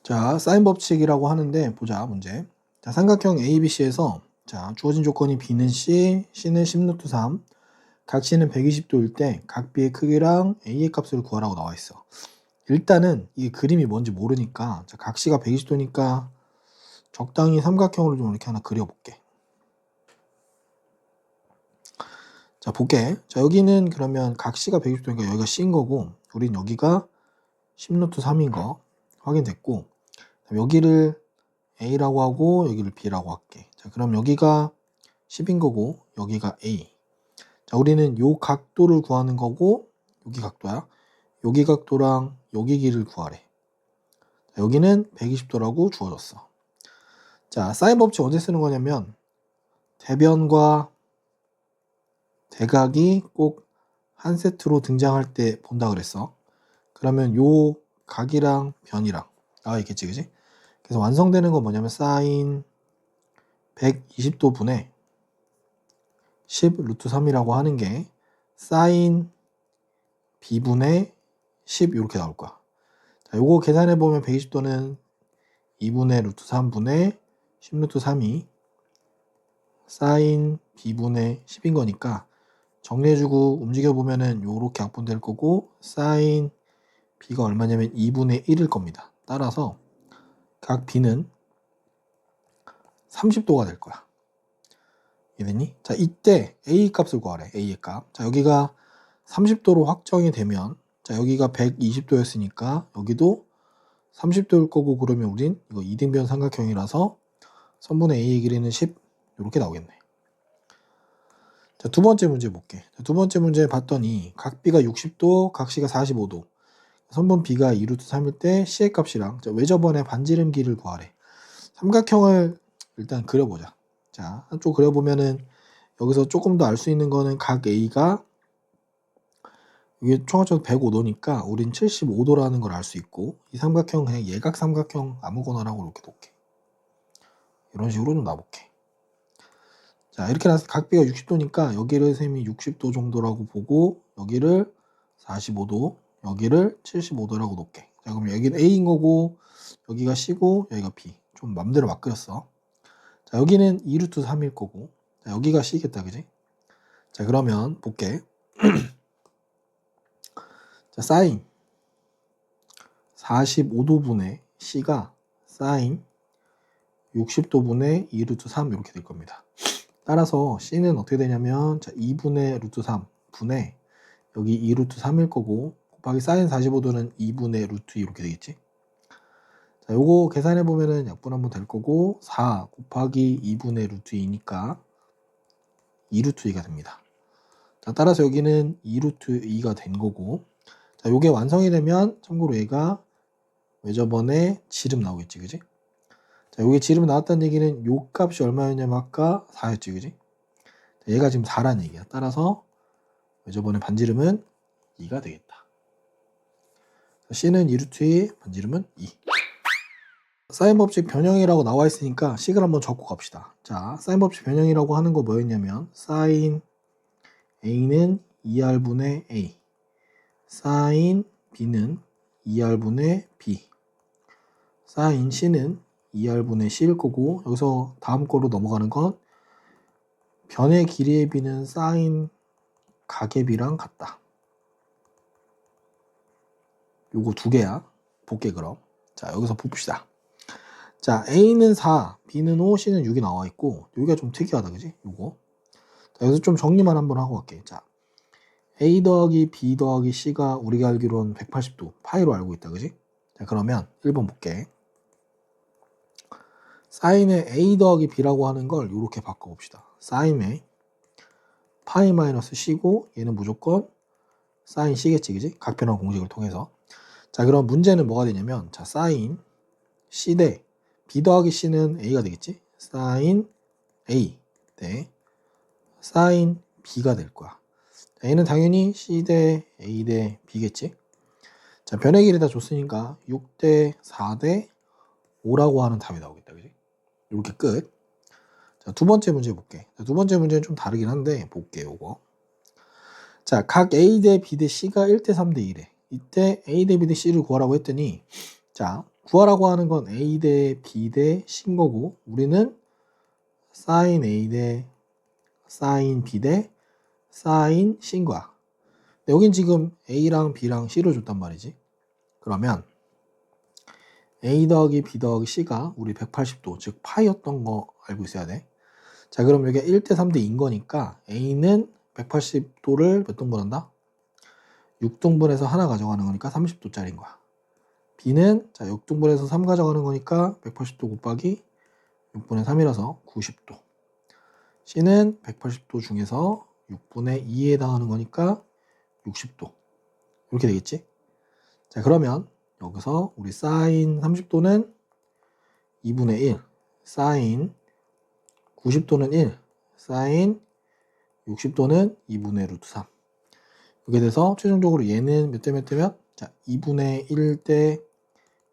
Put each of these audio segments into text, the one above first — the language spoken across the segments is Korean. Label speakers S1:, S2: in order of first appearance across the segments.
S1: 자, 사인 법칙이라고 하는데 보자, 문제. 자, 삼각형 ABC에서 자, 주어진 조건이 B는 C, C는 10루트 3, 각 C는 120도일 때 각 B의 크기랑 A의 값을 구하라고 나와 있어. 일단은 이 그림이 뭔지 모르니까 자, 각 C가 120도니까 적당히 삼각형으로 좀 이렇게 하나 그려볼게. 자, 볼게. 자, 여기는 그러면 각 C가 120도니까 여기가 C인 거고 우린 여기가 10루트 3인 거 확인됐고, 여기를 A라고 하고 여기를 B라고 할게. 자, 그럼 여기가 10인 거고 여기가 A. 자, 우리는 요 각도를 구하는 거고 여기 각도야. 여기 각도랑 여기 길을 구하래. 자, 여기는 120도라고 주어졌어. 자, 사인 법칙 언제 쓰는 거냐면 대변과 대각이 꼭 한 세트로 등장할 때 본다 그랬어. 그러면 요 각이랑 변이랑 나와 있겠지, 그지? 그래서 완성되는 건 뭐냐면 사인 120도 분의 10 루트 3이라고 하는 게 사인 b분의 10 이렇게 나올 거야. 자, 요거 계산해 보면 120도는 2분의 루트 3분의 10 루트 3이 사인 b분의 10인 거니까 정리해주고 움직여 보면은 요렇게 약분될 거고 사인 b가 얼마냐면 2분의 1일 겁니다. 따라서 각 b는 30도가 될 거야. 이해됐니? 자, 이때 A 값을 구하래. A의 값. 자, 여기가 30도로 확정이 되면 자, 여기가 120도였으니까 여기도 30도일 거고, 그러면 우린 이거 이등변 삼각형이라서 선분의 A의 길이는 10 이렇게 나오겠네. 자, 두 번째 문제 볼게. 자, 두 번째 문제 봤더니 각 B가 60도, 각 C가 45도. 선분 B가 2루트 3일 때 C의 값이랑 자, 외접원의 반지름 길이를 구하래. 삼각형을 일단 그려보자. 자, 한쪽 그려보면은 여기서 조금 더 알 수 있는 거는 각 A가 이게 총합쳐서 105도니까 우린 75도라는 걸 알 수 있고, 이 삼각형 그냥 예각 삼각형 아무거나라고 이렇게 놓게. 이런 식으로 좀 놔볼게. 자, 이렇게 나서 각 B가 60도니까 여기를 셈이 60도 정도라고 보고 여기를 45도, 여기를 75도라고 놓게. 자, 그럼 여기는 A인 거고 여기가 C고 여기가 B. 좀 맘대로 막 그렸어. 자, 여기는 2루트 3일 거고 자, 여기가 C겠다, 그지? 자, 그러면 볼게. 자, 사인 45도분의 C가 사인 60도분의 2루트 3 이렇게 될 겁니다. 따라서 C는 어떻게 되냐면 자, 2분의 루트 3 분의 여기 2루트 3일 거고 곱하기 사인 45도는 2분의 루트 2 이렇게 되겠지. 자, 요거 계산해 보면은 약분 한번 될 거고 4 곱하기 2분의 루트 2니까 2루트 2가 됩니다. 자, 따라서 여기는 2루트 2가 된 거고, 자, 요게 완성이 되면 참고로 얘가 외접원의 지름 나오겠지, 그지? 자, 요게 지름 나왔다는 얘기는 요 값이 얼마였냐면 아까 4였지, 그지? 자, 얘가 지금 4라는 얘기야. 따라서 외접원의 반지름은 2가 되겠다. 자, C는 2루트 2, 반지름은 2. 사인 법칙 변형이라고 나와 있으니까 식을 한번 적고 갑시다. 자, 사인 법칙 변형이라고 하는 거 뭐였냐면 사인 A는 2R분의 A, 사인 B는 2R분의 B, 사인 C는 2R분의 C일 거고, 여기서 다음 거로 넘어가는 건 변의 길이의 B는 사인 각의 B랑 같다. 요거 두 개야. 볼게 그럼. 자, 여기서 봅시다. 자, A는 4, B는 5, C는 6이 나와 있고, 여기가 좀 특이하다, 그지? 요거. 자, 여기서 좀 정리만 한번 하고 갈게. 자, A 더하기 B 더하기 C가 우리가 알기로는 180도 파이로 알고 있다, 그지? 자, 그러면 1번 볼게. 사인의 A 더하기 B라고 하는 걸 이렇게 바꿔봅시다. 사인의 파이 마이너스 C고 얘는 무조건 사인 C겠지, 그지? 각변환 공식을 통해서. 자, 그럼 문제는 뭐가 되냐면 자, 사인 C 대 B 더하기 C는 A가 되겠지? 사인 A 대 사인 B가 될 거야. 자, 얘는 당연히 C 대 A 대 B겠지? 자, 변의 길이다 줬으니까 6 대 4 대 5라고 하는 답이 나오겠다, 그지? 이렇게 끝. 자, 두 번째 문제 볼게. 자, 두 번째 문제는 좀 다르긴 한데 볼게, 요거. 자, 각 A 대 B 대 C가 1 대 3 대 1에. 이때 A 대 B 대 C를 구하라고 했더니 자 구하라고 하는 건 A 대 B 대 C인 거고 우리는 sin A 대 sin B 대 sin C인 거야. 여긴 지금 A랑 B랑 C를 줬단 말이지. 그러면 A 더하기 B 더하기 C가 우리 180도 즉 파이였던 거 알고 있어야 돼. 자 그럼 여기가 1대 3대 2인 거니까 A는 180도를 몇 등분한다? 6등분해서 하나 가져가는 거니까 30도짜리인 거야. B는 자 6등분해서 3 가져가는 거니까 180도 곱하기 6분의 3이라서 90도. C는 180도 중에서 6분의 2에 해당하는 거니까 60도. 이렇게 되겠지? 자 그러면 여기서 우리 사인 30도는 2분의 1, 사인 90도는 1, 사인 60도는 2분의 루트 3. 이렇게 돼서 최종적으로 얘는 몇 대 몇 대면? 자 2분의 1대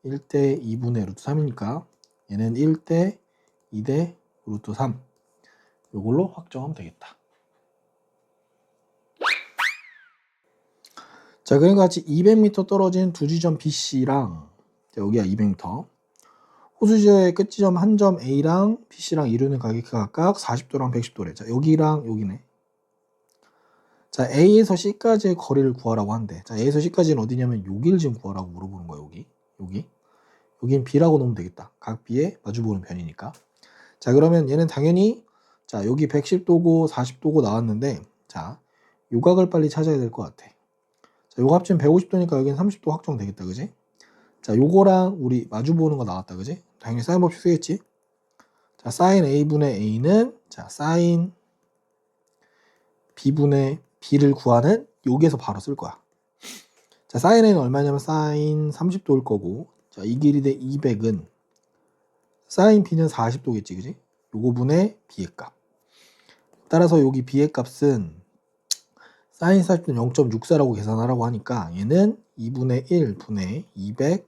S1: 1대 2분의 루트 3이니까 얘는 1대 2대 루트 3. 이걸로 확정하면 되겠다. 자 그러니까 같이 200m 떨어진 두 지점 BC랑 여기가 200m 호수지의 끝지점 한 점 A랑 BC랑 이루는 가격이 각각 40도랑 110도래. 자 여기랑 여기네. 자 A에서 C까지의 거리를 구하라고 한대. 자 A에서 C까지는 어디냐면 여기를 지금 구하라고 물어보는 거야. 여긴 B라고 놓으면 되겠다. 각 B에 마주보는 편이니까. 자 그러면 얘는 당연히 자 여기 110도고 40도고 나왔는데 자 요각을 빨리 찾아야 될 것 같아. 자 요거 합치면 150도니까 여기는 30도 확정되겠다. 그지? 자 요거랑 우리 마주보는 거 나왔다. 그지? 당연히 사인 법칙 쓰겠지? 자 사인 A분의 A는 자 사인 B분의 B를 구하는 여기에서 바로 쓸 거야. 자 사인 A는 얼마냐면 사인 30도일 거고 자 이 길이 대 200은 사인 B는 40도겠지. 그지? 요거 분의 B의 값. 따라서 여기 B의 값은 사인 40도는 0.64라고 계산하라고 하니까 얘는 2분의 1 분의 200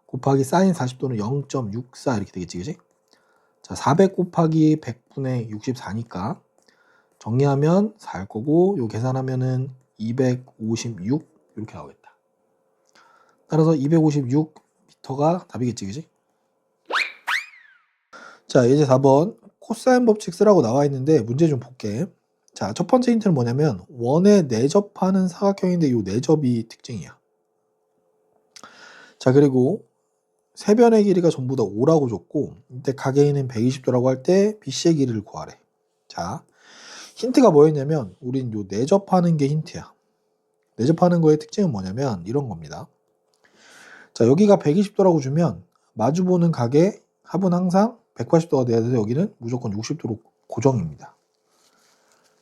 S1: 곱하기 사인 40도는 0.64 이렇게 되겠지. 그지? 자, 400 곱하기 100분의 64니까 정리하면 4일 거고 요 계산하면은 256 이렇게 나오겠다. 따라서 256m가 답이겠지. 그지? 자, 이제 4번 코사인 법칙 쓰라고 나와 있는데 문제 좀 볼게. 자, 첫 번째 힌트는 뭐냐면 원에 내접하는 사각형인데 요 내접이 특징이야. 자, 그리고 세 변의 길이가 전부 다 5라고 줬고 이때 가게인은 120도라고 할 때 BC의 길이를 구하래. 자, 힌트가 뭐였냐면 우린 요 내접하는 게 힌트야. 내접하는 거의 특징은 뭐냐면 이런 겁니다. 자, 여기가 120도라고 주면 마주보는 각의 합은 항상 180도가 돼야 돼서 여기는 무조건 60도로 고정입니다.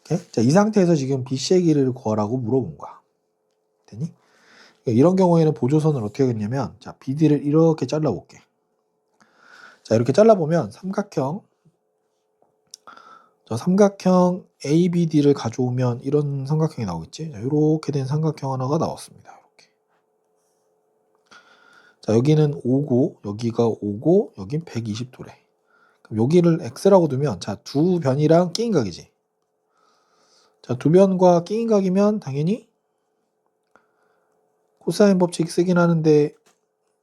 S1: 오케이? 자, 이 상태에서 지금 BC의 길이를 구하라고 물어본 거야. 되니? 이런 경우에는 보조선을 어떻게 하겠냐면 자, BD를 이렇게 잘라볼게. 자, 이렇게 잘라보면 삼각형 ABD를 가져오면 이런 삼각형이 나오겠지. 자, 이렇게 된 삼각형 하나가 나왔습니다. 이렇게. 자, 여기는 5고 여기가 5고 여긴 120도래. 그럼 여기를 X라고 두면 자, 두 변이랑 끼인 각이지. 자, 두 변과 끼인 각이면 당연히 코사인 법칙 쓰긴 하는데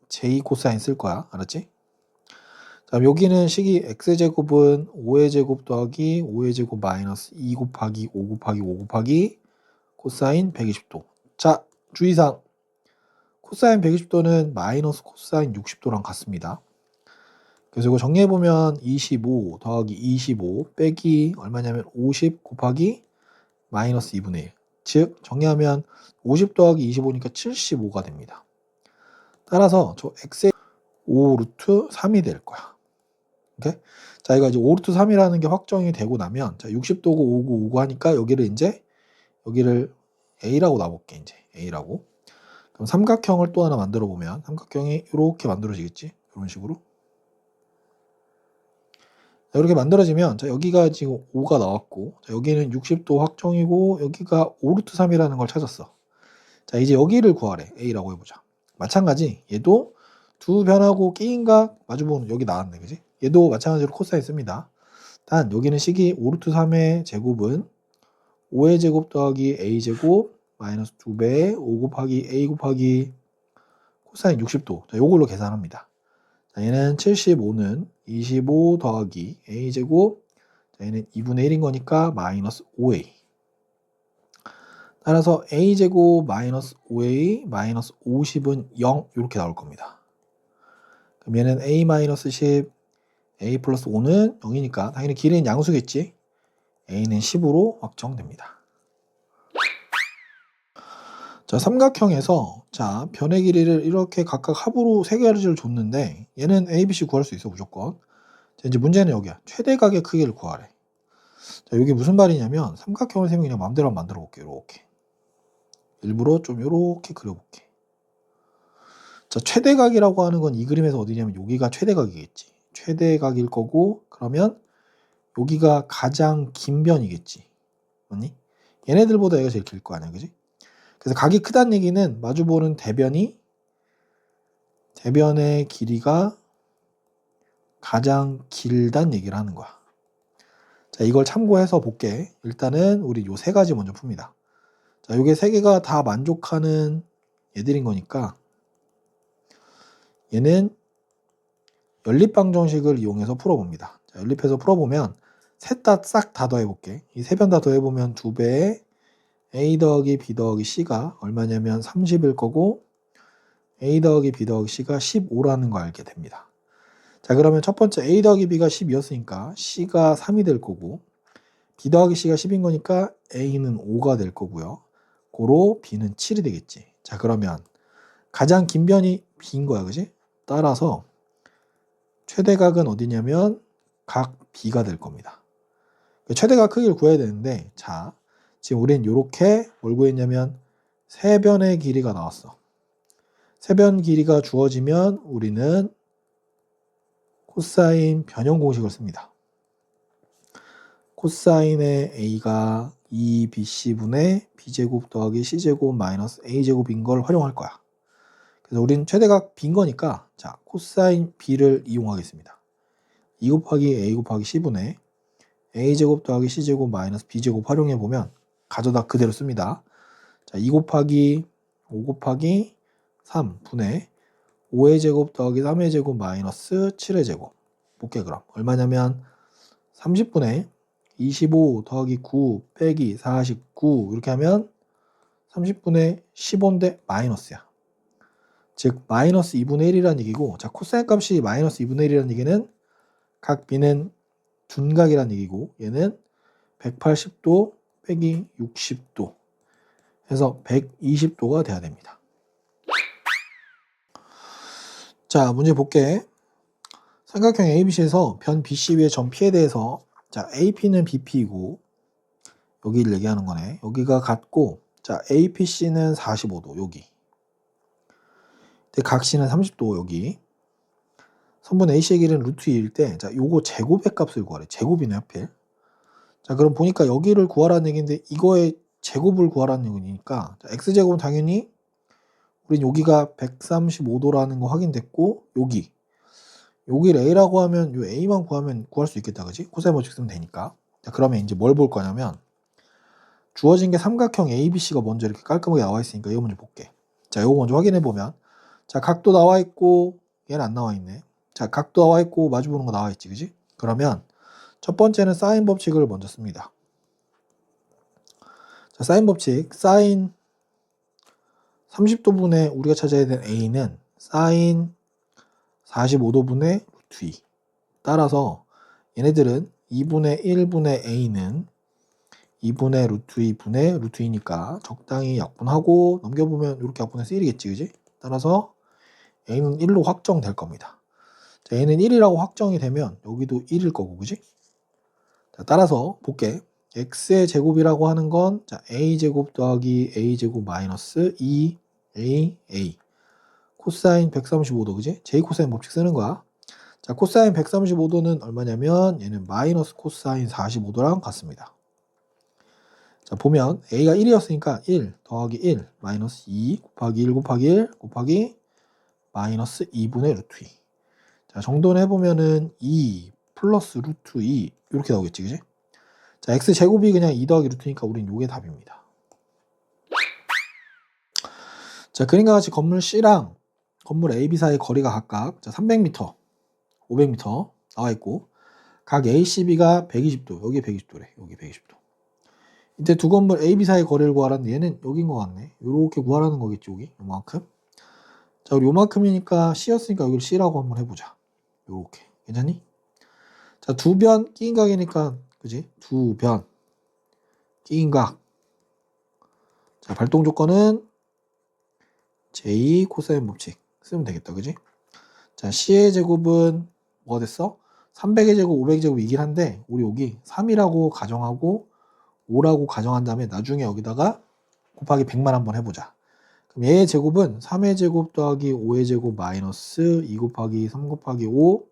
S1: J 코사인 쓸 거야. 알았지? 자, 여기는 식이 x제곱은 5의 제곱 더하기 5의 제곱 마이너스 2 곱하기 5 곱하기 5 곱하기 코사인 120도. 자, 주의사항. 코사인 120도는 마이너스 코사인 60도랑 같습니다. 그래서 이거 정리해보면 25 더하기 25 빼기 얼마냐면 50 곱하기 마이너스 2분의 1. 즉, 정리하면 50 더하기 25니까 75가 됩니다. 따라서 저 x의 5 루트 3이 될 거야. 오케이? 자, 이거 이제 5루트 3이라는 게 확정이 되고 나면 자, 60도고 5고 5고 하니까 여기를 A라고 놔볼게. 이제 A라고. 그럼 삼각형을 또 하나 만들어 보면 삼각형이 이렇게 만들어지겠지. 이런 식으로. 자, 이렇게 만들어지면 자, 여기가 지금 5가 나왔고 자, 여기는 60도 확정이고 여기가 5루트 3이라는 걸 찾았어. 자, 이제 여기를 구하래. A라고 해보자. 마찬가지 얘도 두 변하고 끼인 각 마주보는 여기 나왔네. 그지? 얘도 마찬가지로 코사인 씁니다. 단 여기는 식이 5루트 3의 제곱은 5의 제곱 더하기 a제곱 마이너스 2배 5 곱하기 a 곱하기 코사인 60도. 자, 요걸로 계산합니다. 자, 얘는 75는 25 더하기 a제곱. 자, 얘는 2분의 1인 거니까 마이너스 5a. 따라서 a제곱 마이너스 5a 마이너스 50은 0 이렇게 나올 겁니다. 그럼 얘는 a 마이너스 10, a 플러스 5는 0이니까 당연히 길이는 양수겠지. a는 10으로 확정됩니다. 자, 삼각형에서 자, 변의 길이를 이렇게 각각 합으로 3개를 줬는데 얘는 a, b, c 구할 수 있어 무조건. 자, 이제 문제는 여기야. 최대각의 크기를 구하래. 자, 이게 무슨 말이냐면 삼각형을 세면 그냥 마음대로 만들어 볼게요. 이렇게. 일부러 좀 이렇게 그려볼게. 자, 최대각이라고 하는 건 이 그림에서 어디냐면 여기가 최대각이겠지. 최대각일 거고 그러면 여기가 가장 긴 변이겠지. 맞니? 얘네들보다 얘가 제일 길 거 아니야. 그지? 그래서 각이 크다는 얘기는 마주보는 대변의 길이가 가장 길다는 얘기를 하는 거야. 자, 이걸 참고해서 볼게. 일단은 우리 요 3가지 먼저 풉니다. 자, 요게 3개가 다 만족하는 얘들인 거니까 얘는 연립방정식을 이용해서 풀어봅니다. 자, 연립해서 풀어보면 셋 다 싹 다 더해볼게. 이 3변 다 더해보면 2배에 a 더하기 b 더하기 c가 얼마냐면 30일 거고 a 더하기 b 더하기 c가 15라는 거 알게 됩니다. 자, 그러면 첫 번째 a 더하기 b가 10이었으니까 c가 3이 될 거고 b 더하기 c가 10인 거니까 a는 5가 될 거고요. 고로 b는 7이 되겠지. 자, 그러면 가장 긴 변이 b인 거야. 그지? 따라서 최대각은 어디냐면 각 b가 될 겁니다. 최대각 크기를 구해야 되는데 자, 지금 우린 이렇게 뭘 구했냐면 3변의 길이가 나왔어. 3변 길이가 주어지면 우리는 코사인 변형 공식을 씁니다. 코사인의 a가 2bc분의 b제곱 더하기 c제곱 마이너스 a제곱인 걸 활용할 거야. 그래서 우린 최대각 b인 거니까 자, 코사인 b를 이용하겠습니다. 2 곱하기 a 곱하기 c분의 a제곱 더하기 c제곱 마이너스 b제곱 활용해보면 가져다 그대로 씁니다. 자, 2 곱하기 5 곱하기 3분의 5의 제곱 더하기 3의 제곱 마이너스 7의 제곱. 볼게 그럼. 얼마냐면 30분의 25 더하기 9 빼기 49 이렇게 하면 30분의 15인데 마이너스야. 즉 마이너스 2분의 1이라는 얘기고 자, 코사인 값이 마이너스 2분의 1이라는 얘기는 각 b는 둔각이라는 얘기고 얘는 180도 빼기 60도 해서 120도가 돼야 됩니다. 자, 문제 볼게. 삼각형 ABC에서 변 BC 위의 점 P에 대해서 자, AP는 BP이고 여기를 얘기하는 거네. 여기가 같고 자, APC는 45도 여기. 각 C는 30도 여기. 선분 AC의 길이는 루트 2일 때 자, 요거 제곱의 값을 구하래. 제곱이네 하필. 자, 그럼 보니까 여기를 구하라는 얘기인데 이거의 제곱을 구하라는 얘기니까 자, X제곱은 당연히 우린 여기가 135도라는 거 확인됐고 여기를 A라고 하면 요 A만 구하면 구할 수 있겠다. 그지? 코사인 법칙 쓰면 되니까. 자, 그러면 이제 뭘 볼 거냐면 주어진 게 삼각형 ABC가 먼저 이렇게 깔끔하게 나와 있으니까 이거 먼저 볼게. 자, 이거 먼저 확인해 보면 자, 각도 나와 있고 얘는 안 나와 있네. 자, 각도 나와 있고 마주보는 거 나와 있지. 그지? 그러면 첫 번째는 사인 법칙을 먼저 씁니다. 자, 사인 법칙. 사인 30도분의 우리가 찾아야 되는 A는 사인 45도분의 루트 2. 따라서 얘네들은 2분의 1분의 A는 2분의 루트 2분의 루트 2니까 적당히 약분하고 넘겨보면 이렇게 약분해서 1이겠지. 그지? 따라서 A는 1로 확정될 겁니다. 자, A는 1이라고 확정이 되면 여기도 1일 거고. 그지? 자, 따라서 볼게. x의 제곱이라고 하는 건 자, a제곱 더하기 a제곱 마이너스 2a 코사인 135도. 그지? j 코사인 법칙 쓰는 거야. 자, 코사인 135도는 얼마냐면 얘는 마이너스 코사인 45도랑 같습니다. 자, 보면 a가 1이었으니까 1 더하기 1 마이너스 2 곱하기 1 곱하기 1 곱하기 마이너스 2분의 루트 2. 자, 정돈을 해보면은 2 플러스 루트 2 이렇게 나오겠지. 그지? 자, x제곱이 그냥 2 더하기 루트니까 우린 요게 답입니다. 자, 그림과 같이 건물 C랑 건물 A, B 사이의 거리가 각각 300m, 500m 나와 있고 각 A, C, B가 120도, 여기 120도래. 여기 120도. 이때 두 건물 A, B 사이의 거리를 구하라는데 얘는 여긴 것 같네. 요렇게 구하라는 거겠지, 여기. 요만큼. 자, 우리 요만큼이니까 C였으니까 여기를 C라고 한번 해보자. 요렇게. 괜찮니? 자, 두 변 끼인 각이니까, 그지? 두 변 끼인 각. 자, 발동 조건은 J 코사인 법칙 쓰면 되겠다, 그지? 자, C의 제곱은 뭐가 됐어? 300의 제곱, 500의 제곱이긴 한데, 우리 여기 3이라고 가정하고 5라고 가정한 다음에 나중에 여기다가 곱하기 100만 한번 해보자. 그럼 얘의 제곱은 3의 제곱 더하기 5의 제곱 마이너스 2 곱하기 3 곱하기 5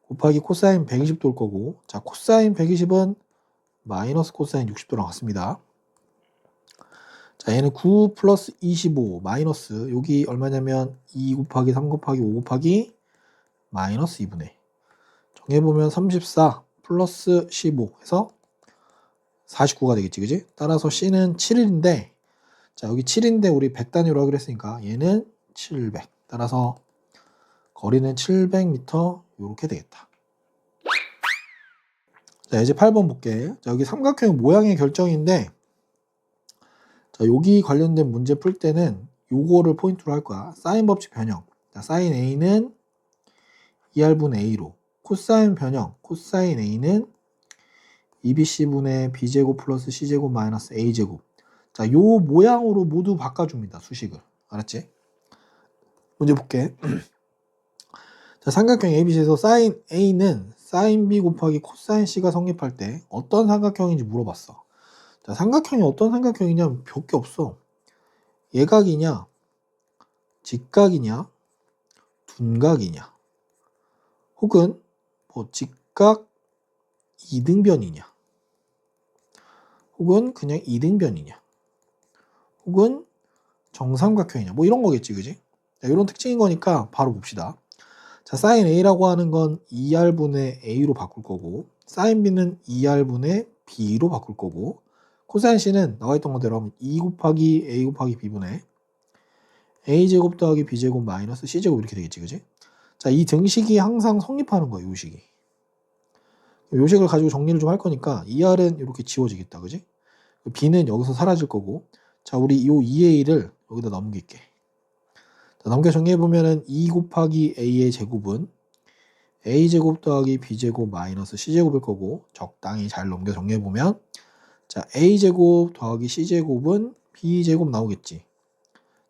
S1: 곱하기 코사인 120도일 거고, 자, 코사인 120은 마이너스 코사인 60도랑 같습니다. 자, 얘는 9 플러스 25 마이너스 여기 얼마냐면 2 곱하기 3 곱하기 5 곱하기 마이너스 2분의 정해보면 34 플러스 15 해서 49가 되겠지, 그지? 따라서 C는 7인데, 자, 여기 7인데 우리 100단위로 하기로 했으니까 얘는 700. 따라서 거리는 700m 이렇게 되겠다. 자, 이제 8번 볼게. 자, 여기 삼각형 모양의 결정인데, 자, 여기 관련된 문제 풀 때는 요거를 포인트로 할 거야. 사인 법칙 변형. 자, 사인 A는 2R분의 A로, 코사인 변형, 코사인 A는 2BC분의 B제곱 플러스 C제곱 마이너스 A제곱. 자, 요 모양으로 모두 바꿔줍니다. 수식을. 알았지? 문제 볼게. 자, 삼각형 ABC에서 사인 A는 사인 B 곱하기 코사인 C가 성립할 때 어떤 삼각형인지 물어봤어. 자, 삼각형이 어떤 삼각형이냐면 몇 개 없어. 예각이냐, 직각이냐, 둔각이냐, 혹은 뭐 직각 이등변이냐, 혹은 그냥 이등변이냐, 혹은 정삼각형이냐, 뭐 이런 거겠지, 그지? 자, 이런 특징인 거니까 바로 봅시다. 자, 사인 A라고 하는 건 2R분의 A로 바꿀 거고, 사인 B는 2R분의 B로 바꿀 거고, 코사인 C는 나와 있던 거대로 하면 2 곱하기 A 곱하기 B분의 A제곱 더하기 B제곱 마이너스 C제곱 이렇게 되겠지, 그지? 자, 이 등식이 항상 성립하는 거예요, 요식이. 요식을 가지고 정리를 좀 할 거니까 2R은 이렇게 지워지겠다, 그지? B는 여기서 사라질 거고, 자, 우리 요 2A를 여기다 넘길게. 자, 넘겨 정리해보면은 2 곱하기 A의 제곱은 A제곱 더하기 B제곱 마이너스 C제곱일 거고, 적당히 잘 넘겨 정리해보면, 자, A제곱 더하기 C제곱은 B제곱 나오겠지.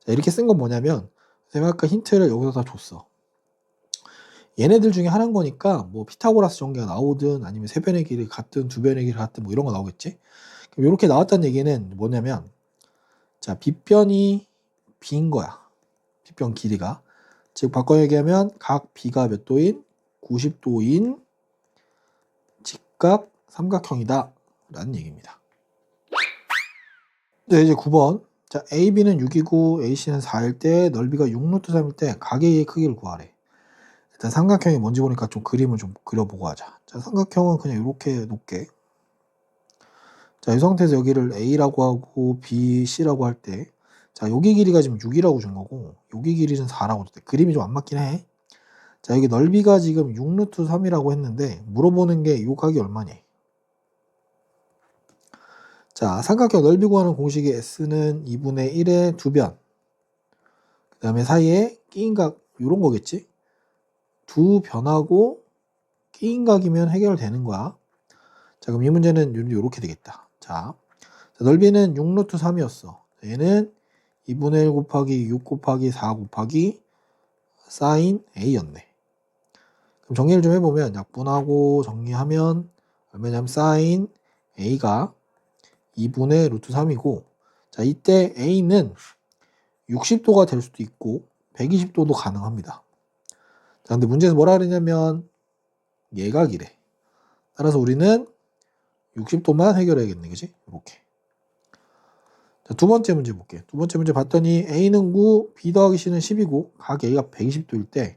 S1: 자, 이렇게 쓴 건 뭐냐면, 제가 아까 힌트를 여기서 다 줬어. 얘네들 중에 하나인 거니까, 뭐, 피타고라스 전개가 나오든, 아니면 세 변의 길이 같든, 두 변의 길이 같든, 뭐 이런 거 나오겠지. 그럼 이렇게 나왔다는 얘기는 뭐냐면, 자, B변이 B인 거야. B변 길이가. 즉, 바꿔 얘기하면, 각 B가 몇 도인? 90도인 직각 삼각형이다. 라는 얘기입니다. 네, 이제 9번. 자, AB는 6이고 AC는 4일 때 넓이가 6루트 3일 때 가계의 크기를 구하래. 일단 삼각형이 뭔지 보니까 좀 그림을 좀 그려보고 하자. 자, 삼각형은 그냥 이렇게 놓게. 자, 이 상태에서 여기를 A라고 하고 B, C라고 할 때, 자, 여기 길이가 지금 6이라고 준 거고, 여기 길이는 4라고 줬대. 그림이 좀 안 맞긴 해. 자, 여기 넓이가 지금 6루트 3이라고 했는데, 물어보는 게 요 각이 얼마니? 자, 삼각형 넓이 구하는 공식의 S는 2분의 1의 2변. 그 다음에 사이에 끼인 각, 요런 거겠지? 두 변하고 끼인 각이면 해결되는 거야. 자, 그럼 이 문제는 요렇게 되겠다. 자, 넓이는 6루트 3이었어. 얘는 2분의 1 곱하기 6 곱하기 4 곱하기 사인 A였네. 그럼 정리를 좀 해보면 약분하고 정리하면 얼마냐면 사인 A가 2분의 루트 3이고, 자, 이때 A는 60도가 될 수도 있고 120도도 가능합니다. 자, 근데 문제에서 뭐라 그러냐면 예각이래. 따라서 우리는 60도만 해결해야겠네, 그지? 이렇게. 자, 두 번째 문제 볼게. 두 번째 문제 봤더니 A는 9, B 더하기 C는 10이고 각 A가 120도일 때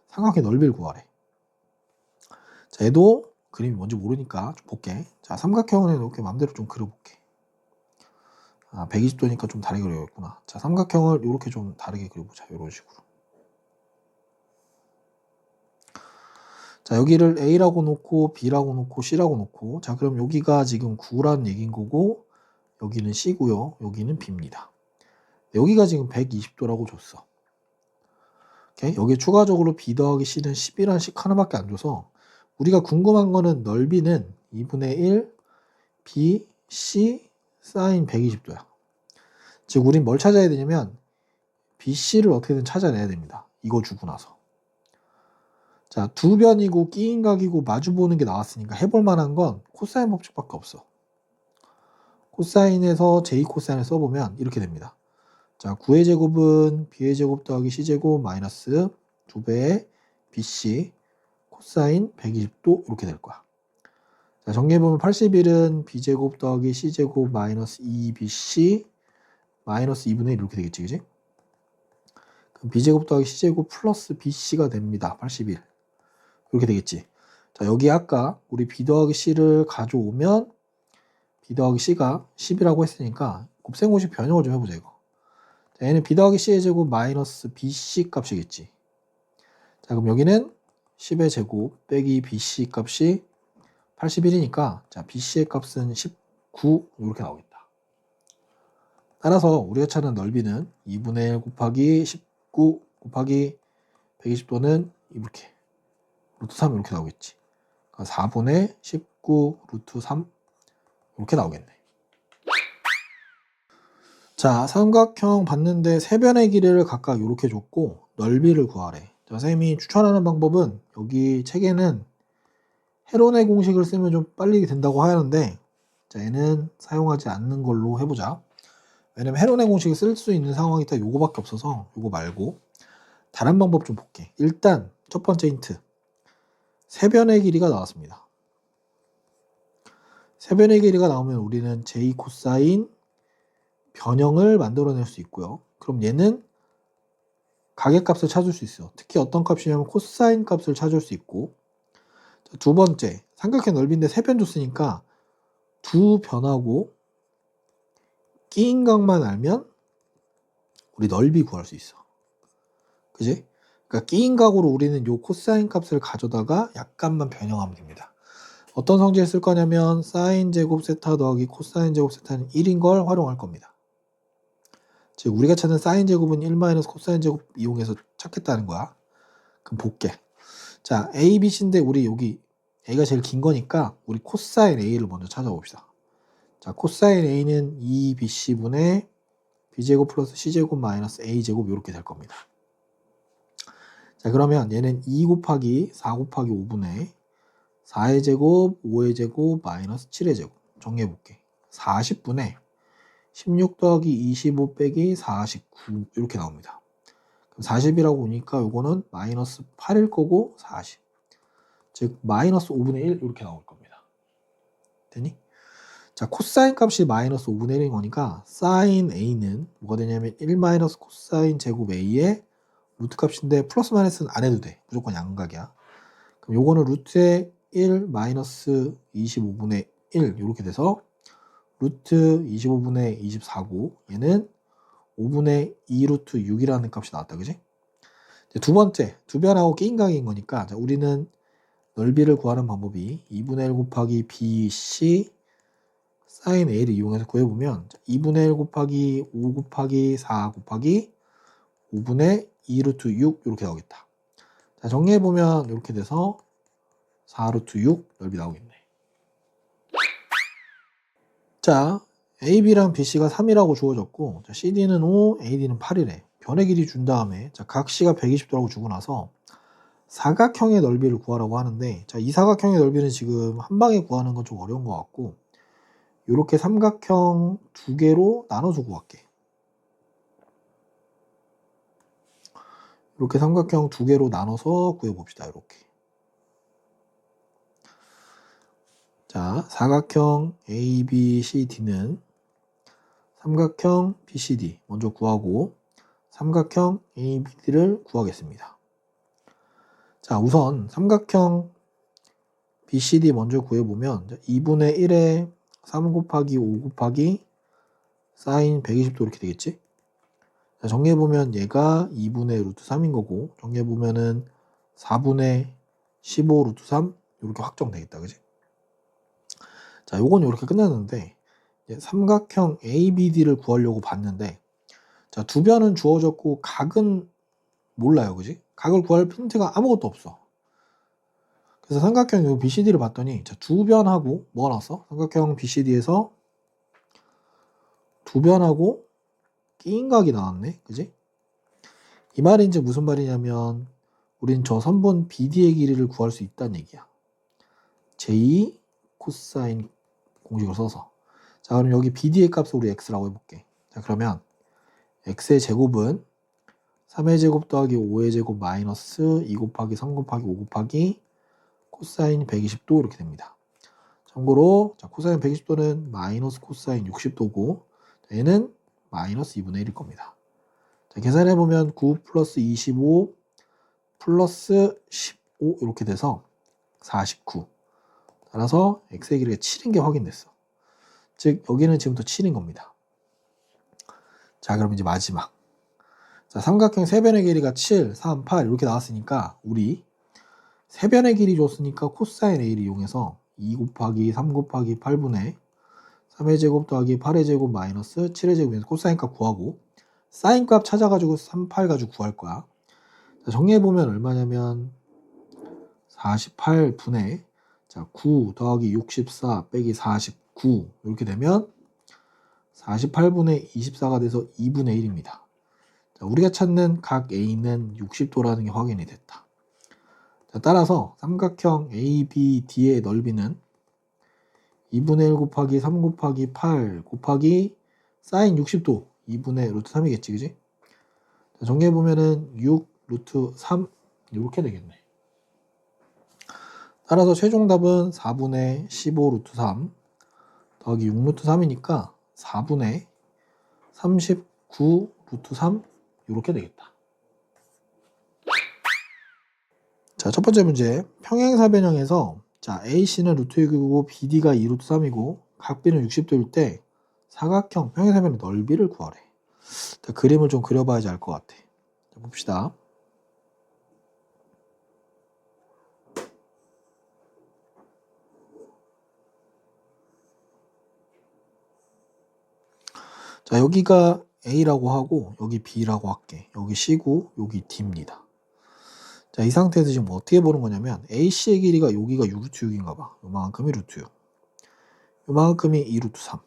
S1: 삼각형 넓이를 구하래. 자, 얘도 그림이 뭔지 모르니까 좀 볼게. 자, 삼각형은 이렇게 맘대로 좀 그려볼게. 120도니까 좀 다르게 그려야겠구나. 자, 삼각형을 이렇게 좀 다르게 그려보자. 이런 식으로. 자, 여기를 A라고 놓고 B라고 놓고 C라고 놓고, 자, 그럼 여기가 지금 9라는 얘기인 거고, 여기는 C고요. 여기는 B입니다. 여기가 지금 120도라고 줬어. 오케이? 여기에 추가적으로 B 더하기 C는 10이라는 식 하나밖에 안 줘서, 우리가 궁금한 거는 넓이는 2분의 1 B, C 사인 120도야. 즉 우린 뭘 찾아야 되냐면 BC를 어떻게든 찾아내야 됩니다. 이거 주고 나서. 자, 두 변이고 끼인 각이고 마주보는 게 나왔으니까 해볼 만한 건 코사인 법칙밖에 없어. 코사인에서 J 코사인을 써보면 이렇게 됩니다. 자, 9의 제곱은 B의 제곱 더하기 C제곱 마이너스 2배의 BC 코사인 120도 이렇게 될 거야. 자, 정리해보면 81은 B제곱 더하기 C제곱 마이너스 2BC 마이너스 2분의 1 이렇게 되겠지, 그지? 그럼 B제곱 더하기 C제곱 플러스 BC가 됩니다. 81 이렇게 되겠지. 자, 여기 아까 우리 B 더하기 C를 가져오면 B 더하기 C가 10이라고 했으니까 곱셈공식 변형을 좀 해보자 이거. 자, 얘는 B 더하기 C의 제곱 마이너스 BC 값이겠지. 자, 그럼 여기는 10의 제곱 빼기 BC 값이 81이니까 자, BC의 값은 19 이렇게 나오겠다. 따라서 우리가 찾는 넓이는 2분의 1 곱하기 19 곱하기 120도는 이렇게 루트 3 이렇게 나오겠지. 4분의 19 루트 3 이렇게 나오겠네. 자, 삼각형 봤는데 세 변의 길이를 각각 이렇게 줬고 넓이를 구하래. 자, 선생님이 추천하는 방법은 여기 책에는 헤론의 공식을 쓰면 좀 빨리 된다고 하는데, 자, 얘는 사용하지 않는 걸로 해보자. 왜냐면 헤론의 공식을 쓸 수 있는 상황이 딱 요거밖에 없어서 요거 말고 다른 방법 좀 볼게. 일단 첫 번째 힌트, 세 변의 길이가 나왔습니다. 세 변의 길이가 나오면 우리는 J 코사인 변형을 만들어낼 수 있고요. 그럼 얘는 가계값을 찾을 수 있어. 특히 어떤 값이냐면 코사인 값을 찾을 수 있고, 두 번째, 삼각형 넓이인데 세 변 줬으니까 두 변하고 끼인 각만 알면 우리 넓이 구할 수 있어. 그지? 그러니까 끼인 각으로 우리는 요 코사인 값을 가져다가 약간만 변형하면 됩니다. 어떤 성질을 쓸 거냐면 사인 제곱 세타 더하기 코사인 제곱 세타는 1인 걸 활용할 겁니다. 즉 우리가 찾는 사인 제곱은 1 마이너스 코사인 제곱 이용해서 찾겠다는 거야. 그럼 볼게. 자, A, B, C인데 우리 여기 A가 제일 긴 거니까 우리 코사인 A를 먼저 찾아봅시다. 자, 코사인 A는 2BC분의 B제곱 플러스 C제곱 마이너스 A제곱 이렇게 될 겁니다. 자, 그러면 얘는 2 곱하기 4 곱하기 5분의 4의 제곱, 5의 제곱, 마이너스 7의 제곱. 정리해볼게. 40분의 16 더하기 25 빼기 49 이렇게 나옵니다. 그럼 40이라고 보니까 요거는 마이너스 8일 거고 40. 즉 마이너스 5분의 1 이렇게 나올 겁니다. 되니? 자, 코사인 값이 마이너스 5분의 1인 거니까 사인 A는 뭐가 되냐면 1 마이너스 코사인 제곱 A의 루트 값인데 플러스 마이너스는 안 해도 돼. 무조건 양각이야. 그럼 요거는 루트의 1 마이너스 25분의 1 이렇게 돼서 루트 25분의 24고 얘는 5분의 2 루트 6이라는 값이 나왔다. 그지? 두 번째, 두 변하고 끼인 각인 거니까 자, 우리는 넓이를 구하는 방법이 2분의 1 곱하기 BC 사인 A를 이용해서 구해보면 2분의 1 곱하기 5 곱하기 4 곱하기 5분의 2 루트 6 이렇게 나오겠다. 자, 정리해보면 이렇게 돼서 4 루트 6 넓이 나오겠네. 자, AB랑 BC가 3이라고 주어졌고, 자, CD는 5, AD는 8이래. 변의 길이 준 다음에, 자, 각 C가 120도라고 주고 나서 사각형의 넓이를 구하라고 하는데, 자, 이 사각형의 넓이는 지금 한 방에 구하는 건 좀 어려운 것 같고, 이렇게 삼각형 두 개로 나눠서 구할게. 이렇게 삼각형 두 개로 나눠서 구해봅시다. 이렇게. 자, 사각형 ABCD는 삼각형 BCD 먼저 구하고 삼각형 ABD를 구하겠습니다. 자, 우선 삼각형 BCD 먼저 구해보면 2분의 1에 3 곱하기 5 곱하기 사인 120도 이렇게 되겠지? 자, 정리해보면 얘가 2분의 루트 3인 거고, 정리해보면은 4분의 15 루트 3 이렇게 확정되겠다. 그지? 자, 요건 이렇게 끝났는데, 이제 삼각형 ABD를 구하려고 봤는데, 자, 두 변은 주어졌고, 각은 몰라요. 그지? 각을 구할 힌트가 아무것도 없어. 그래서 삼각형 요 BCD를 봤더니, 자, 두 변하고, 뭐가 나왔어? 삼각형 BCD에서 두 변하고 끼인 각이 나왔네. 그지? 이 말이 이제 무슨 말이냐면, 우린 저 선분 BD의 길이를 구할 수 있다는 얘기야. J 코사인 공식을 써서. 자, 그럼 여기 BD의 값을 우리 X라고 해볼게. 자, 그러면 X의 제곱은 3의 제곱 더하기 5의 제곱 마이너스 2 곱하기 3 곱하기 5 곱하기 코사인 120도 이렇게 됩니다. 참고로 자, 코사인 120도는 마이너스 코사인 60도고 얘는 마이너스 2분의 1일 겁니다. 자, 계산해보면 9 플러스 25 플러스 15 이렇게 돼서 49. 따라서 x의 길이가 7인 게 확인됐어. 즉 여기는 지금부터 7인 겁니다. 자, 그럼 이제 마지막. 자, 삼각형 세변의 길이가 7, 3, 8 이렇게 나왔으니까 우리 세변의 길이 줬으니까 코사인 A를 이용해서 2 곱하기 3 곱하기 8분의 3의 제곱 더하기 8의 제곱 마이너스 7의 제곱에서 코사인 값 구하고 사인 값 찾아가지고 3, 8 가지고 구할 거야. 자, 정리해보면 얼마냐면 48분의 자, 9 더하기 64 빼기 49 이렇게 되면 48분의 24가 돼서 2분의 1입니다. 자, 우리가 찾는 각 A는 60도라는 게 확인이 됐다. 자, 따라서 삼각형 ABD의 넓이는 2분의 1 곱하기 3 곱하기 8 곱하기 사인 60도 2분의 루트 3이겠지, 그지? 자, 정리해보면은 6 루트 3 이렇게 되겠네. 따라서 최종 답은 4분의 15 루트 3 더하기 6 루트 3이니까 4분의 39 루트 3 이렇게 되겠다. 자, 첫 번째 문제. 평행사변형에서 자, AC는 루트 6이고 BD가 2 루트 3이고 각 B는 60도일 때 사각형 평행사변의 넓이를 구하래. 자, 그림을 좀 그려봐야지 알 것 같아. 자, 봅시다. 자, 여기가 A라고 하고 여기 B라고 할게. 여기 C고 여기 D입니다. 자, 이 상태에서 지금 어떻게 보는 거냐면 AC의 길이가 여기가 6 루트 6인가 봐. 요만큼이 루트 6. 요만큼이 2 루트 3.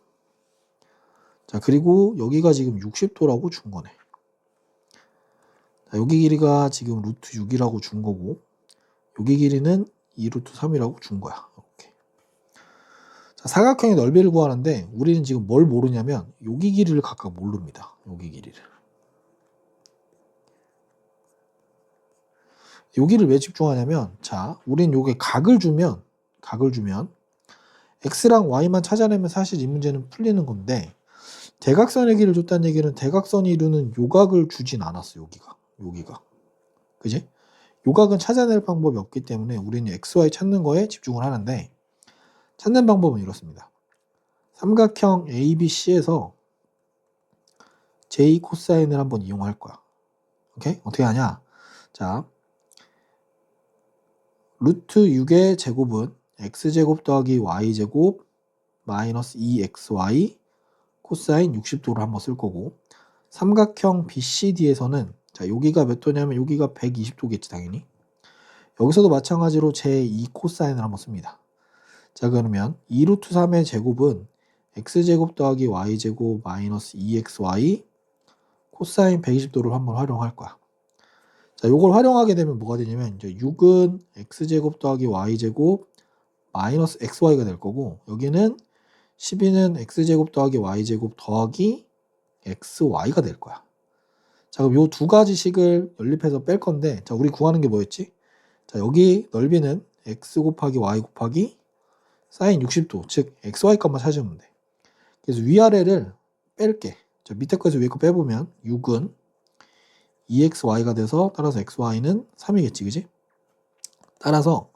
S1: 자, 그리고 여기가 지금 60도라고 준 거네. 자, 여기 길이가 지금 루트 6이라고 준 거고 여기 길이는 2 루트 3이라고 준 거야. 이렇게. 자, 사각형의 넓이를 구하는데 우리는 지금 뭘 모르냐면 여기 길이를 각각 모릅니다. 여기 길이를. 여기를 왜 집중하냐면 자, 우린 요게 각을 주면 x랑 y만 찾아내면 사실 이 문제는 풀리는 건데 대각선의 길이를 줬다는 얘기는 대각선이 이루는 요각을 주진 않았어. 여기가 그지? 요각은 찾아낼 방법이 없기 때문에 우리는 xy 찾는 거에 집중을 하는데 찾는 방법은 이렇습니다. 삼각형 ABC에서 J 코사인을 한번 이용할 거야. 오케이? 어떻게 하냐? 자, 루트 6의 제곱은 x제곱 더하기 y제곱 마이너스 2xy 코사인 60도를 한번 쓸 거고 삼각형 BCD에서는 자, 여기가 몇 도냐면 여기가 120도겠지 당연히. 여기서도 마찬가지로 제2 코사인을 한번 씁니다. 자, 그러면 2 루트 3의 제곱은 x제곱 더하기 y제곱 마이너스 2xy 코사인 120도를 한번 활용할 거야. 자, 요걸 활용하게 되면 뭐가 되냐면 이제 6은 x제곱 더하기 y제곱 마이너스 xy가 될 거고 여기는 12는 x제곱 더하기 y제곱 더하기 xy가 될 거야. 자, 그럼 요 두 가지 식을 연립해서 뺄 건데 자, 우리 구하는 게 뭐였지? 자, 여기 넓이는 x 곱하기 y 곱하기 사인 60도 즉 xy 값만 찾으면 돼. 그래서 위아래를 뺄게. 자, 밑에 거에서 위에 거 빼보면 6은 2xy가 돼서 따라서 xy는 3이겠지, 그지? 따라서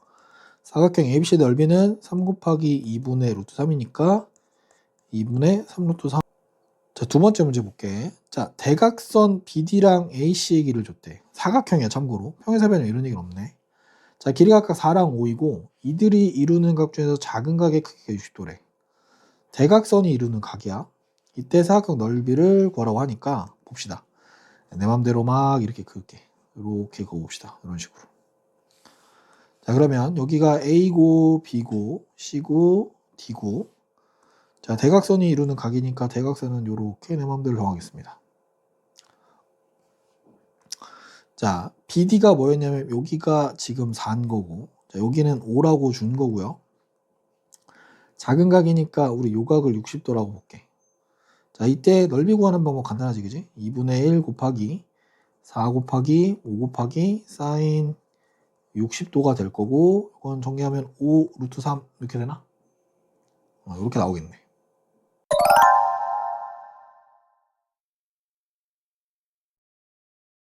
S1: 사각형 ABC 넓이는 3 곱하기 2분의 루트 3이니까 2분의 3 루트 3 자, 두 번째 문제 볼게. 자, 대각선 BD랑 AC의 길을 줬대. 사각형이야, 참고로. 평행사 변형 이런 얘기는 없네. 자, 길이가 각각 4랑 5이고 이들이 이루는 각 중에서 작은 각의 크기가 60도래. 대각선이 이루는 각이야. 이때 사각형 넓이를 구하라고 하니까 봅시다. 내 맘대로 막 이렇게 그을게. 이렇게 그어봅시다. 이런 식으로. 자, 그러면 여기가 A고 B고 C고 D고, 자, 대각선이 이루는 각이니까 대각선은 이렇게 내 맘대로 정하겠습니다. 자, BD가 뭐였냐면 여기가 지금 4인 거고, 자, 여기는 5라고 준 거고요. 작은 각이니까 우리 요 각을 60도라고 볼게. 자, 이때 넓이 구하는 방법 간단하지, 그지? 2분의 1 곱하기 4 곱하기 5 곱하기 사인 60도가 될 거고, 이건 정리하면 5 루트 3 이렇게 되나? 이렇게 나오겠네.